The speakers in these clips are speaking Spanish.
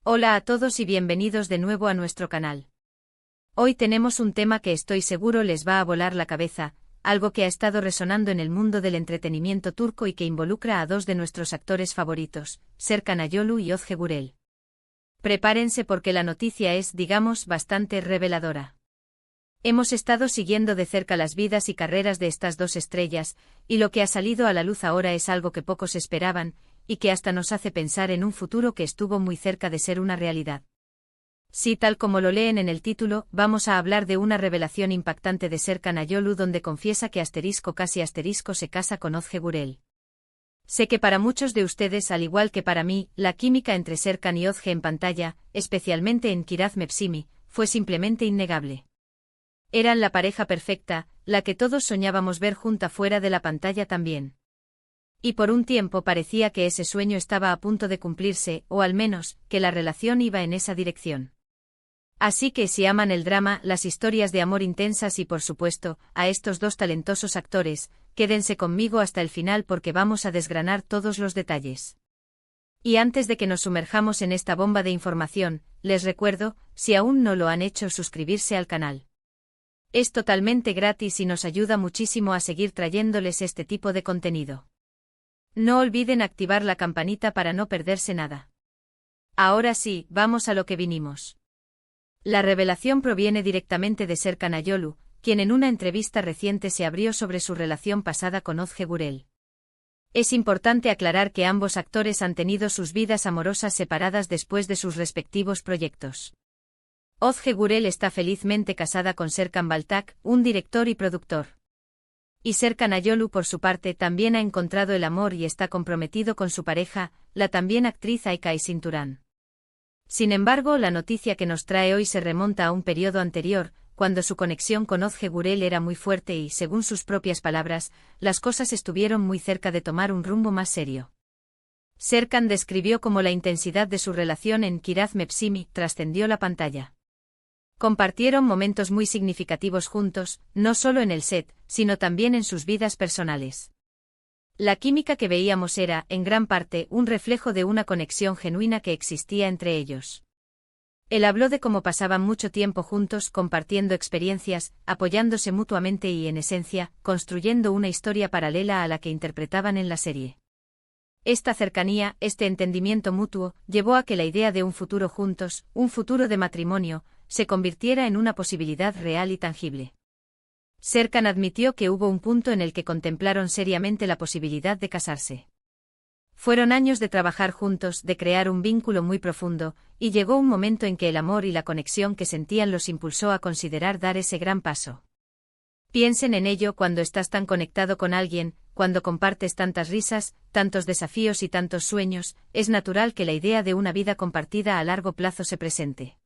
Hola a todos y bienvenidos de nuevo a nuestro canal. Hoy tenemos un tema que estoy seguro les va a volar la cabeza, algo que ha estado resonando en el mundo del entretenimiento turco y que involucra a dos de nuestros actores favoritos, Serkan Ayolu y Ozge Gürel. Prepárense porque la noticia es, digamos, bastante reveladora. Hemos estado siguiendo de cerca las vidas y carreras de estas dos estrellas, y lo que ha salido a la luz ahora es algo que pocos esperaban, y que hasta nos hace pensar en un futuro que estuvo muy cerca de ser una realidad. Sí, tal como lo leen en el título, vamos a hablar de una revelación impactante de Serkan Ayolu donde confiesa que casi se casa con Ozge Gürel. Sé que para muchos de ustedes, al igual que para mí, la química entre Serkan y Ozge en pantalla, especialmente en Kiraz Mevsimi, fue simplemente innegable. Eran la pareja perfecta, la que todos soñábamos ver junta fuera de la pantalla también. Y por un tiempo parecía que ese sueño estaba a punto de cumplirse, o al menos, que la relación iba en esa dirección. Así que si aman el drama, las historias de amor intensas y por supuesto, a estos dos talentosos actores, quédense conmigo hasta el final porque vamos a desgranar todos los detalles. Y antes de que nos sumerjamos en esta bomba de información, les recuerdo, si aún no lo han hecho, suscribirse al canal. Es totalmente gratis y nos ayuda muchísimo a seguir trayéndoles este tipo de contenido. No olviden activar la campanita para no perderse nada. Ahora sí, vamos a lo que vinimos. La revelación proviene directamente de Serkan Ayolu, quien en una entrevista reciente se abrió sobre su relación pasada con Ozge Gürel. Es importante aclarar que ambos actores han tenido sus vidas amorosas separadas después de sus respectivos proyectos. Ozge Gürel está felizmente casada con Serkan Baltak, un director y productor. Y Serkan Ayolu por su parte también ha encontrado el amor y está comprometido con su pareja, la también actriz Ayka Aysinturan. Sin embargo, la noticia que nos trae hoy se remonta a un periodo anterior, cuando su conexión con Ozge Gürel era muy fuerte y, según sus propias palabras, las cosas estuvieron muy cerca de tomar un rumbo más serio. Serkan describió cómo la intensidad de su relación en Kiraz Mevsimi trascendió la pantalla. Compartieron momentos muy significativos juntos, no solo en el set, sino también en sus vidas personales. La química que veíamos era, en gran parte, un reflejo de una conexión genuina que existía entre ellos. Él habló de cómo pasaban mucho tiempo juntos compartiendo experiencias, apoyándose mutuamente y, en esencia, construyendo una historia paralela a la que interpretaban en la serie. Esta cercanía, este entendimiento mutuo, llevó a que la idea de un futuro juntos, un futuro de matrimonio, se convirtiera en una posibilidad real y tangible. Serkan admitió que hubo un punto en el que contemplaron seriamente la posibilidad de casarse. Fueron años de trabajar juntos, de crear un vínculo muy profundo, y llegó un momento en que el amor y la conexión que sentían los impulsó a considerar dar ese gran paso. Piensen en ello cuando estás tan conectado con alguien, cuando compartes tantas risas, tantos desafíos y tantos sueños, es natural que la idea de una vida compartida a largo plazo se presente.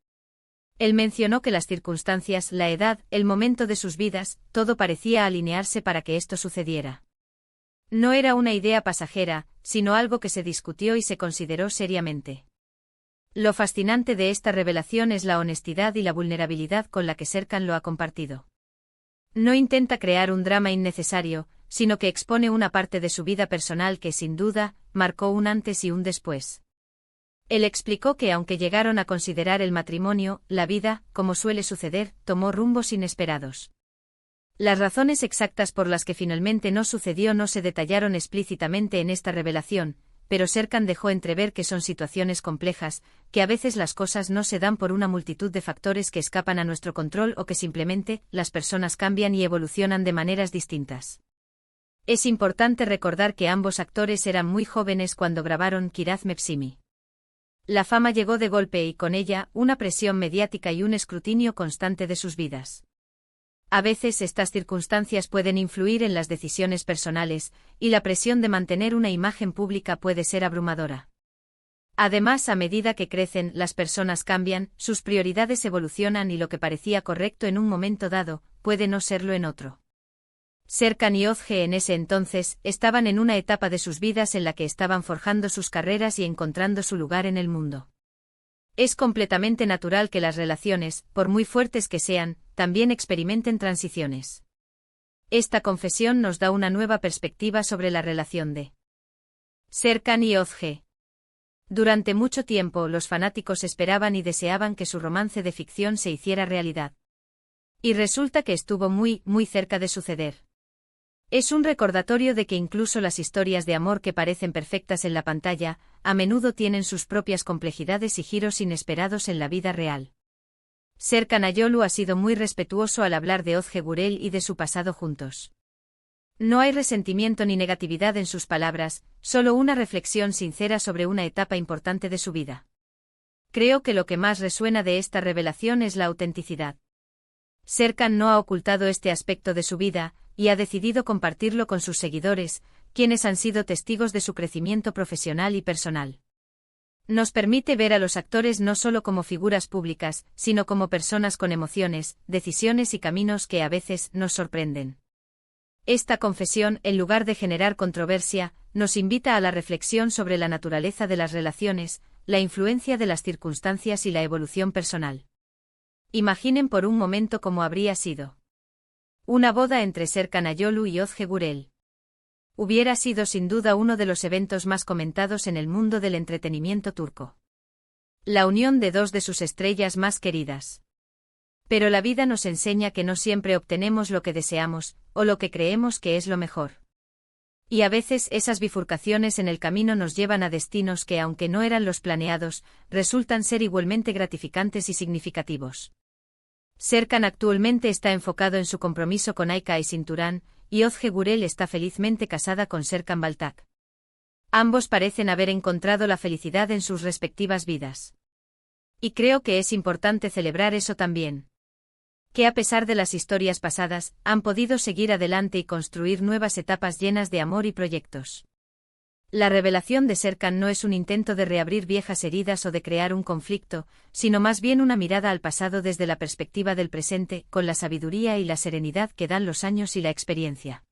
Él mencionó que las circunstancias, la edad, el momento de sus vidas, todo parecía alinearse para que esto sucediera. No era una idea pasajera, sino algo que se discutió y se consideró seriamente. Lo fascinante de esta revelación es la honestidad y la vulnerabilidad con la que Serkan lo ha compartido. No intenta crear un drama innecesario, sino que expone una parte de su vida personal que, sin duda, marcó un antes y un después. Él explicó que aunque llegaron a considerar el matrimonio, la vida, como suele suceder, tomó rumbos inesperados. Las razones exactas por las que finalmente no sucedió no se detallaron explícitamente en esta revelación, pero Serkan dejó entrever que son situaciones complejas, que a veces las cosas no se dan por una multitud de factores que escapan a nuestro control o que simplemente, las personas cambian y evolucionan de maneras distintas. Es importante recordar que ambos actores eran muy jóvenes cuando grabaron Kiraz Mevsimi. La fama llegó de golpe y con ella, una presión mediática y un escrutinio constante de sus vidas. A veces estas circunstancias pueden influir en las decisiones personales, y la presión de mantener una imagen pública puede ser abrumadora. Además, a medida que crecen, las personas cambian, sus prioridades evolucionan y lo que parecía correcto en un momento dado, puede no serlo en otro. Serkan y Ozge en ese entonces estaban en una etapa de sus vidas en la que estaban forjando sus carreras y encontrando su lugar en el mundo. Es completamente natural que las relaciones, por muy fuertes que sean, también experimenten transiciones. Esta confesión nos da una nueva perspectiva sobre la relación de Serkan y Ozge. Durante mucho tiempo los fanáticos esperaban y deseaban que su romance de ficción se hiciera realidad. Y resulta que estuvo muy, muy cerca de suceder. Es un recordatorio de que incluso las historias de amor que parecen perfectas en la pantalla, a menudo tienen sus propias complejidades y giros inesperados en la vida real. Serkan Ayolu ha sido muy respetuoso al hablar de Ozge Gurel y de su pasado juntos. No hay resentimiento ni negatividad en sus palabras, solo una reflexión sincera sobre una etapa importante de su vida. Creo que lo que más resuena de esta revelación es la autenticidad. Serkan no ha ocultado este aspecto de su vida, y ha decidido compartirlo con sus seguidores, quienes han sido testigos de su crecimiento profesional y personal. Nos permite ver a los actores no solo como figuras públicas, sino como personas con emociones, decisiones y caminos que a veces nos sorprenden. Esta confesión, en lugar de generar controversia, nos invita a la reflexión sobre la naturaleza de las relaciones, la influencia de las circunstancias y la evolución personal. Imaginen por un momento cómo habría sido una boda entre Serkan Ayolu y Ozge Gurel. Hubiera sido sin duda uno de los eventos más comentados en el mundo del entretenimiento turco. La unión de dos de sus estrellas más queridas. Pero la vida nos enseña que no siempre obtenemos lo que deseamos, o lo que creemos que es lo mejor. Y a veces esas bifurcaciones en el camino nos llevan a destinos que, aunque no eran los planeados, resultan ser igualmente gratificantes y significativos. Serkan actualmente está enfocado en su compromiso con Ayça Aysinturán, y Ozge Gurel está felizmente casada con Serkan Baltak. Ambos parecen haber encontrado la felicidad en sus respectivas vidas. Y creo que es importante celebrar eso también. Que a pesar de las historias pasadas, han podido seguir adelante y construir nuevas etapas llenas de amor y proyectos. La revelación de Serkan no es un intento de reabrir viejas heridas o de crear un conflicto, sino más bien una mirada al pasado desde la perspectiva del presente, con la sabiduría y la serenidad que dan los años y la experiencia.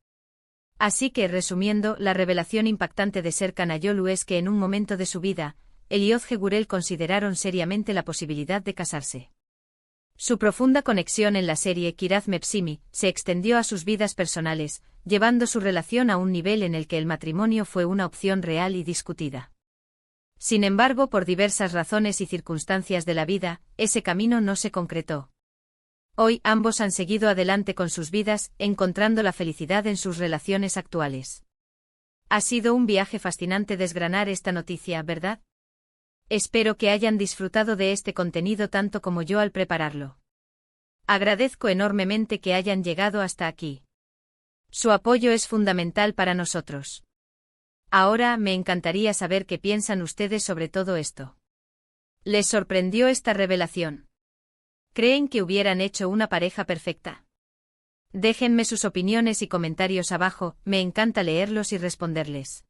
Así que, resumiendo, la revelación impactante de Serkan Ayolu es que en un momento de su vida, él y Ozge Gurel consideraron seriamente la posibilidad de casarse. Su profunda conexión en la serie Kiraz Mevsimi se extendió a sus vidas personales, llevando su relación a un nivel en el que el matrimonio fue una opción real y discutida. Sin embargo, por diversas razones y circunstancias de la vida, ese camino no se concretó. Hoy ambos han seguido adelante con sus vidas, encontrando la felicidad en sus relaciones actuales. Ha sido un viaje fascinante desgranar esta noticia, ¿verdad? Espero que hayan disfrutado de este contenido tanto como yo al prepararlo. Agradezco enormemente que hayan llegado hasta aquí. Su apoyo es fundamental para nosotros. Ahora me encantaría saber qué piensan ustedes sobre todo esto. ¿Les sorprendió esta revelación? ¿Creen que hubieran hecho una pareja perfecta? Déjenme sus opiniones y comentarios abajo, me encanta leerlos y responderles.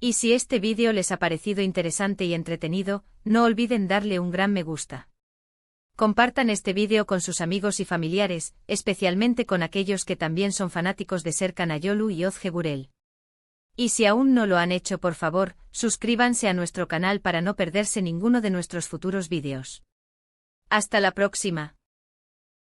Y si este vídeo les ha parecido interesante y entretenido, no olviden darle un gran me gusta. Compartan este vídeo con sus amigos y familiares, especialmente con aquellos que también son fanáticos de Serkan Ayolu y Ozge Gurel. Y si aún no lo han hecho, por favor, suscríbanse a nuestro canal para no perderse ninguno de nuestros futuros vídeos. Hasta la próxima.